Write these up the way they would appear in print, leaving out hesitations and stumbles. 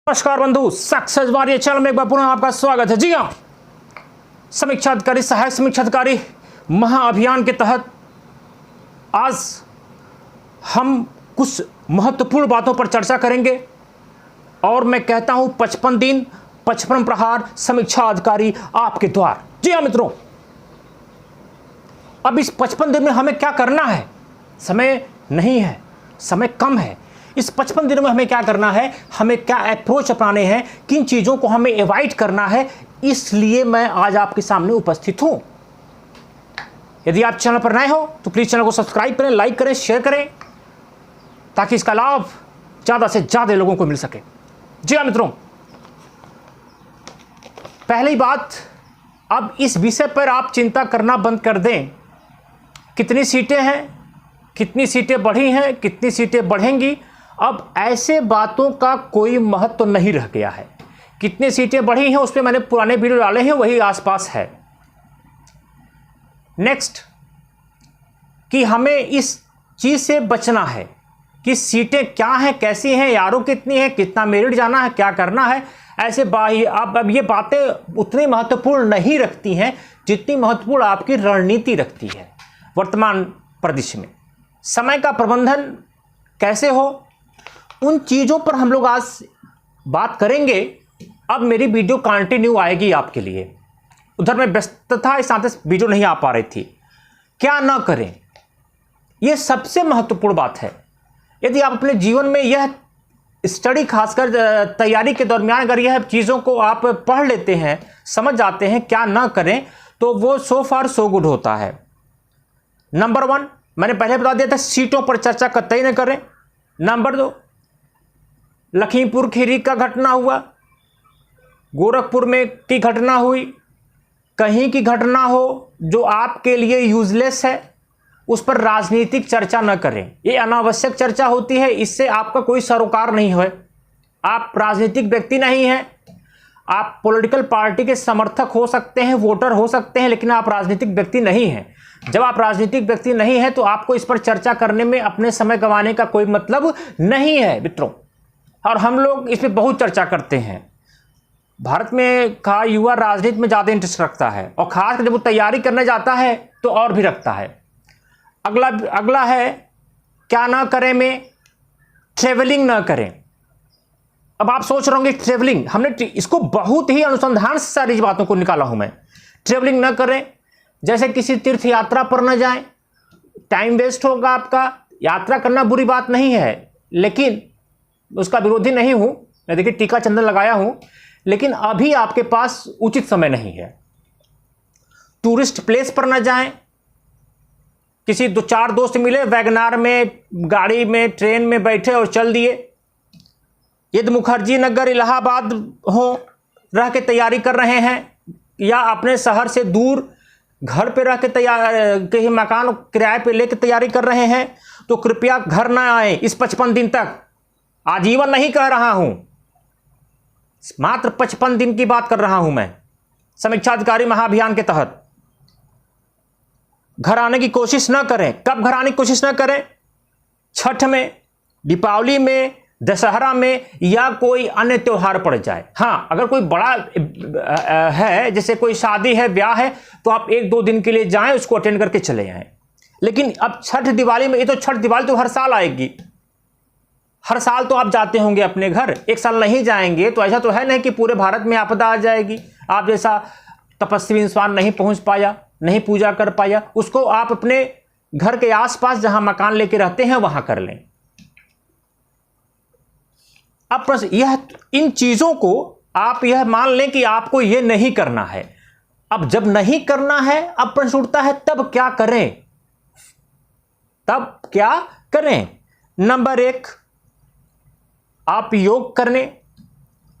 नमस्कार बंधु, सक्सेस बार चैनल में एक बार पुनः आपका स्वागत है। जी हाँ, समीक्षा अधिकारी, सहायक समीक्षा अधिकारी महाअभियान के तहत आज हम कुछ महत्वपूर्ण बातों पर चर्चा करेंगे और मैं कहता हूं 55 दिन 55 प्रहार समीक्षा अधिकारी आपके द्वार। जी हाँ मित्रों, अब इस 55 दिन में हमें क्या करना है? समय नहीं है, समय कम है। इस 55 दिनों में हमें क्या करना है, हमें क्या अप्रोच अपनाने हैं, किन चीज़ों को हमें अवॉइड करना है, इसलिए मैं आज आपके सामने उपस्थित हूं। यदि आप चैनल पर नए हो तो प्लीज़ चैनल को सब्सक्राइब करें, लाइक करें, शेयर करें, ताकि इसका लाभ ज़्यादा से ज़्यादा लोगों को मिल सके। जी हाँ मित्रों, पहली बात, अब इस विषय पर आप चिंता करना बंद कर दें। कितनी सीटें हैं, कितनी सीटें बढ़ी हैं, कितनी सीटें बढ़ेंगी, अब ऐसे बातों का कोई महत्व नहीं रह गया है। कितनी सीटें बढ़ी हैं उस पर मैंने पुराने वीडियो डाले हैं, वही आसपास है। नेक्स्ट, कि हमें इस चीज़ से बचना है कि सीटें क्या हैं, कैसी हैं, यारों कितनी है, कितना मेरिट जाना है, क्या करना है। ऐसे अब ये बातें उतनी महत्वपूर्ण नहीं रखती हैं जितनी महत्वपूर्ण आपकी रणनीति रखती है। वर्तमान परिदृश्य में समय का प्रबंधन कैसे हो, उन चीज़ों पर हम लोग आज बात करेंगे। अब मेरी वीडियो कंटिन्यू आएगी आपके लिए। उधर मैं व्यस्तता इस नाते वीडियो नहीं आ पा रही थी। क्या ना करें, यह सबसे महत्वपूर्ण बात है। यदि आप अपने जीवन में यह स्टडी, खासकर तैयारी के दरमियान अगर यह चीज़ों को आप पढ़ लेते हैं, समझ जाते हैं क्या ना करें, तो वो सो फार सो गुड होता है। नंबर 1, मैंने पहले बता दिया था, सीटों पर चर्चा कतई न करें। नंबर 2, लखीमपुर खीरी का घटना हुआ, गोरखपुर में की घटना हुई, कहीं की घटना हो जो आपके लिए यूजलेस है, उस पर राजनीतिक चर्चा न करें। ये अनावश्यक चर्चा होती है, इससे आपका कोई सरोकार नहीं है। आप राजनीतिक व्यक्ति नहीं हैं। आप पॉलिटिकल पार्टी के समर्थक हो सकते हैं, वोटर हो सकते हैं, लेकिन आप राजनीतिक व्यक्ति नहीं हैं। जब आप राजनीतिक व्यक्ति नहीं हैं तो आपको इस पर चर्चा करने में अपने समय गंवाने का कोई मतलब नहीं है मित्रों। और हम लोग इस पर बहुत चर्चा करते हैं। भारत में का युवा राजनीति में ज़्यादा इंटरेस्ट रखता है, और खासकर जब वो तैयारी करने जाता है तो और भी रखता है। अगला है, क्या ना करें में, ट्रेवलिंग ना करें। अब आप सोच रहे होंगे ट्रेवलिंग, हमने इसको बहुत ही अनुसंधान से सारी बातों को निकाला हूं मैं। ट्रेवलिंग ना करें, जैसे किसी तीर्थ यात्रा पर न जाएं, टाइम वेस्ट होगा आपका। यात्रा करना बुरी बात नहीं है, लेकिन उसका विरोधी नहीं हूं मैं। देखिए, टीका चंदन लगाया हूं, लेकिन अभी आपके पास उचित समय नहीं है। टूरिस्ट प्लेस पर न जाएं। किसी 2-4 दोस्त मिले, वैगनार में, गाड़ी में, ट्रेन में बैठे और चल दिए। यदि मुखर्जी नगर, इलाहाबाद हो, रह के तैयारी कर रहे हैं, या अपने शहर से दूर घर पे रह के कहीं मकान किराए पे लेके तैयारी कर रहे हैं, तो कृपया घर ना आए इस 55 दिन तक। आजीवन नहीं कह रहा हूं, मात्र 55 दिन की बात कर रहा हूं मैं, समीक्षा अधिकारी महाअभियान के तहत। घर आने की कोशिश ना करें। कब घर आने की कोशिश ना करें? छठ में, दीपावली में, दशहरा में, या कोई अन्य त्योहार पड़ जाए। हाँ, अगर कोई बड़ा है, जैसे कोई शादी है, ब्याह है, तो आप 1-2 दिन के लिए जाएं, उसको अटेंड करके चले आएं। लेकिन अब छठ दिवाली में, ये तो छठ दिवाली तो हर साल आएगी। हर साल तो आप जाते होंगे अपने घर, एक साल नहीं जाएंगे तो ऐसा तो है नहीं कि पूरे भारत में आपदा आ जाएगी। आप जैसा तपस्वी इंसान नहीं पहुंच पाया, नहीं पूजा कर पाया, उसको आप अपने घर के आसपास जहां मकान लेके रहते हैं वहां कर लें। अब प्रश्न यह, इन चीजों को आप यह मान लें कि आपको यह नहीं करना है। अब जब नहीं करना है, अब प्रश्न उठता है तब क्या करें? तब क्या करें? नंबर 1, आप योग करें,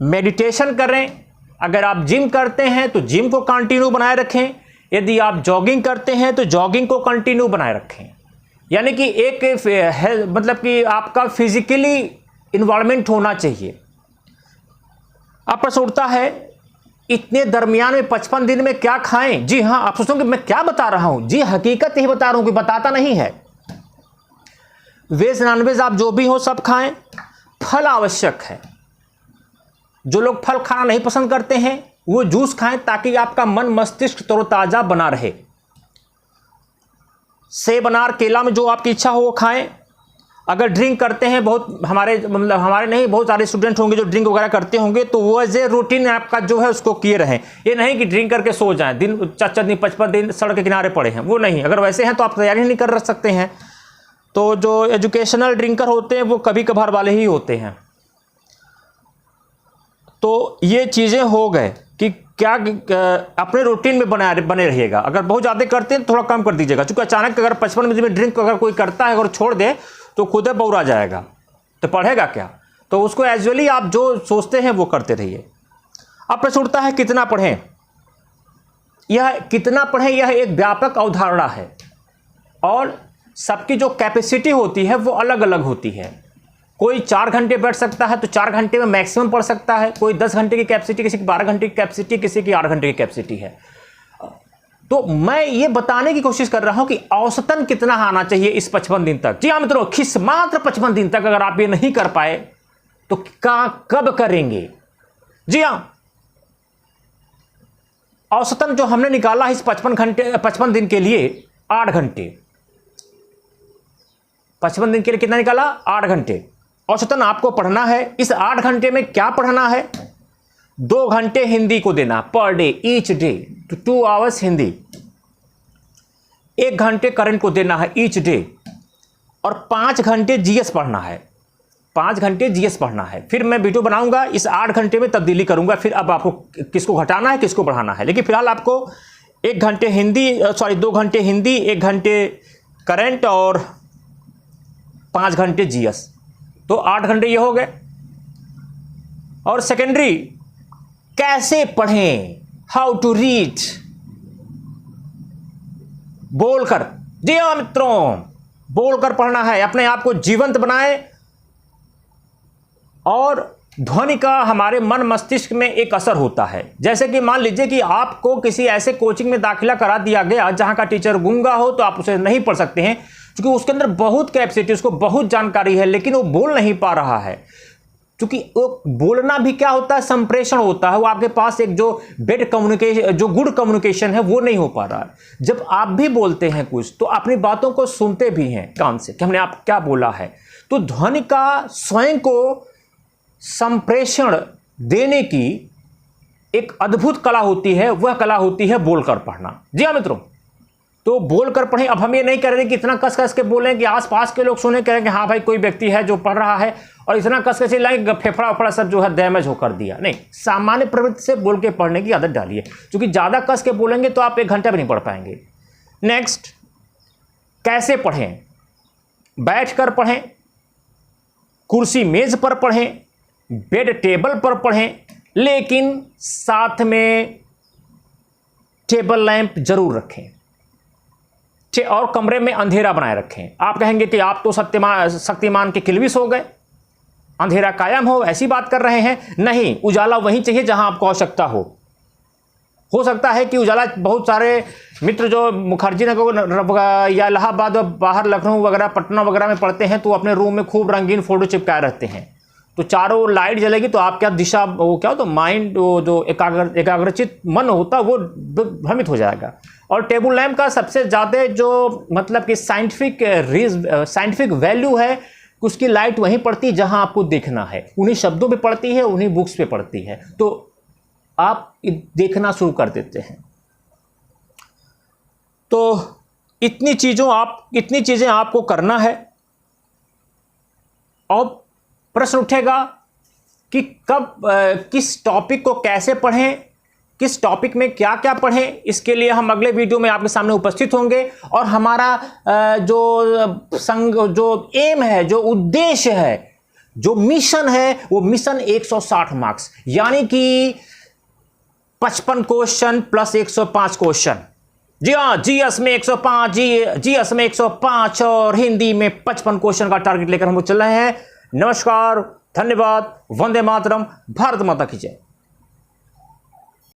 मेडिटेशन करें। अगर आप जिम करते हैं तो जिम को कंटिन्यू बनाए रखें। यदि आप जॉगिंग करते हैं तो जॉगिंग को कंटिन्यू बनाए रखें। यानी कि एक मतलब कि आपका फिजिकली इन्वॉल्वमेंट होना चाहिए। अब प्रश्न उठता है, इतने दरमियान में 55 दिन में क्या खाएं? जी हाँ, आप सोचोगे मैं क्या बता रहा हूं। जी, हकीकत ही बता रहा हूं, कोई बताता नहीं है। वेज नॉनवेज आप जो भी हो सब खाएं। फल आवश्यक है। जो लोग फल खाना नहीं पसंद करते हैं वो जूस खाएं ताकि आपका मन मस्तिष्क तरोताजा बना रहे। सेब, अनार, केला में जो आपकी इच्छा हो वो खाएं। अगर ड्रिंक करते हैं, बहुत हमारे नहीं, बहुत सारे स्टूडेंट होंगे जो ड्रिंक वगैरह करते होंगे, तो वो एज ए रूटीन आपका जो है उसको किए रहें। ये नहीं कि ड्रिंक करके सो जाएं, दिन 4 दिन 55 दिन सड़क के किनारे पड़े हैं, वो नहीं। अगर वैसे हैं तो आप तैयारी नहीं कर सकते हैं। तो जो एजुकेशनल ड्रिंकर होते हैं वो कभी कभार वाले ही होते हैं। तो ये चीज़ें हो गए कि क्या अपने रूटीन में बने रहिएगा। अगर बहुत ज़्यादा करते हैं तो थोड़ा कम कर दीजिएगा, क्योंकि अचानक अगर 55 मिनट में ड्रिंक अगर कोई करता है और छोड़ दे तो खुद बौरा जाएगा, तो पढ़ेगा क्या। तो उसको एजुअली आप जो सोचते हैं वो करते रहिए। अब प्रश्न उठता है कितना पढ़ें। यह कितना पढ़ें यह एक व्यापक अवधारणा है और सबकी जो कैपेसिटी होती है वो अलग अलग होती है। कोई 4 घंटे बैठ सकता है तो 4 घंटे में मैक्सिमम पढ़ सकता है। कोई 10 घंटे की कैपेसिटी, किसी की 12 घंटे की कैपेसिटी, किसी की 8 घंटे की कैपेसिटी है। तो मैं ये बताने की कोशिश कर रहा हूं कि औसतन कितना आना चाहिए इस 55 दिन तक। जी हाँ मित्रों, खिस मात्र 55 दिन तक अगर आप ये नहीं कर पाए तो कब करेंगे। जी हाँ, औसतन जो हमने निकाला इस 55 दिन के लिए 8 घंटे। 55 दिन के लिए कितना निकाला? 8 घंटे औसतन आपको पढ़ना है। इस 8 घंटे में क्या पढ़ना है? 2 घंटे हिंदी को देना per day, each day 2 hours Hindi. 1 घंटे करंट को देना है ईच डे, और 5 घंटे जीएस पढ़ना है। 5 घंटे जीएस पढ़ना है। फिर मैं वीडियो बनाऊंगा, इस 8 घंटे में तब्दीली करूंगा, फिर अब आपको किसको घटाना है किसको बढ़ाना है। लेकिन फिलहाल आपको 1 घंटे हिंदी, 2 घंटे हिंदी, 1 घंटे करंट और 5 घंटे जीएस, तो 8 घंटे ये हो गए। और सेकेंडरी कैसे पढ़ें, हाउ टू रीड, बोलकर। जी हाँ मित्रों, बोलकर पढ़ना है। अपने आप को जीवंत बनाए। और ध्वनि का हमारे मन मस्तिष्क में एक असर होता है। जैसे कि मान लीजिए कि आपको किसी ऐसे कोचिंग में दाखिला करा दिया गया जहां का टीचर गूंगा हो, तो आप उसे नहीं पढ़ सकते हैं, क्योंकि उसके अंदर बहुत कैपेसिटी, उसको बहुत जानकारी है, लेकिन वो बोल नहीं पा रहा है। क्योंकि वो बोलना भी क्या होता है, संप्रेषण होता है। वो आपके पास एक जो बेड कम्युनिकेशन, जो गुड कम्युनिकेशन है, वो नहीं हो पा रहा है। जब आप भी बोलते हैं कुछ, तो अपनी बातों को सुनते भी हैं कान से कि हमने आप क्या बोला है। तो ध्वनि का स्वयं को संप्रेषण देने की एक अद्भुत कला होती है, वह कला होती है बोलकर पढ़ना। जी हाँ मित्रों, तो बोलकर पढ़ें। अब हम ये नहीं कह रहे कि इतना कस कस के बोलें कि आसपास के लोग सुने, कहें कि हाँ भाई कोई व्यक्ति है जो पढ़ रहा है, और इतना कस कस लाएंगे फेफड़ा उफड़ा सब जो है डैमेज होकर दिया। नहीं, सामान्य प्रवृत्ति से बोल के पढ़ने की आदत डालिए, क्योंकि ज़्यादा कस के बोलेंगे तो आप 1 घंटा भी नहीं पढ़ पाएंगे। नेक्स्ट, कैसे पढ़ें? बैठकर पढ़ें, कुर्सी मेज पर पढ़ें, बेड टेबल पर पढ़ें, लेकिन साथ में टेबल लैंप जरूर रखें और कमरे में अंधेरा बनाए रखें। आप कहेंगे कि आप तो शक्तिमान के किलविश हो गए, अंधेरा कायम हो, ऐसी बात कर रहे हैं। नहीं, उजाला वहीं चाहिए जहां आपको आवश्यकता हो सकता है कि उजाला, बहुत सारे मित्र जो मुखर्जी नगर या इलाहाबाद, बाहर लखनऊ वगैरह, पटना वगैरह में पढ़ते हैं, तो अपने रूम में खूब रंगीन फोटो चिपकाए रहते हैं। तो चारों लाइट जलेगी तो आप क्या दिशा, वो क्या हो, तो माइंड, वो जो एकाग्रचित मन होता है वो भ्रमित हो जाएगा। और टेबल लैम्प का सबसे ज़्यादा जो मतलब कि साइंटिफिक वैल्यू है, उसकी लाइट वहीं पड़ती है जहां आपको देखना है। उन्हीं शब्दों पे पड़ती है, उन्हीं बुक्स पे पड़ती है, तो आप देखना शुरू कर देते हैं। तो इतनी चीज़ें आपको करना है। और प्रश्न उठेगा कि कब किस टॉपिक को कैसे पढ़ें, किस टॉपिक में क्या क्या पढ़ें। इसके लिए हम अगले वीडियो में आपके सामने उपस्थित होंगे। और हमारा जो एम है, जो उद्देश्य है, जो मिशन है, वो मिशन 160 मार्क्स, यानी कि 55 क्वेश्चन प्लस 105 क्वेश्चन। जी हाँ, जीएस में 105, जीएस में 105 और हिंदी में 55 क्वेश्चन का टारगेट लेकर हम चल रहे हैं। नमस्कार, धन्यवाद, वंदे मातरम, भारत माता की जय।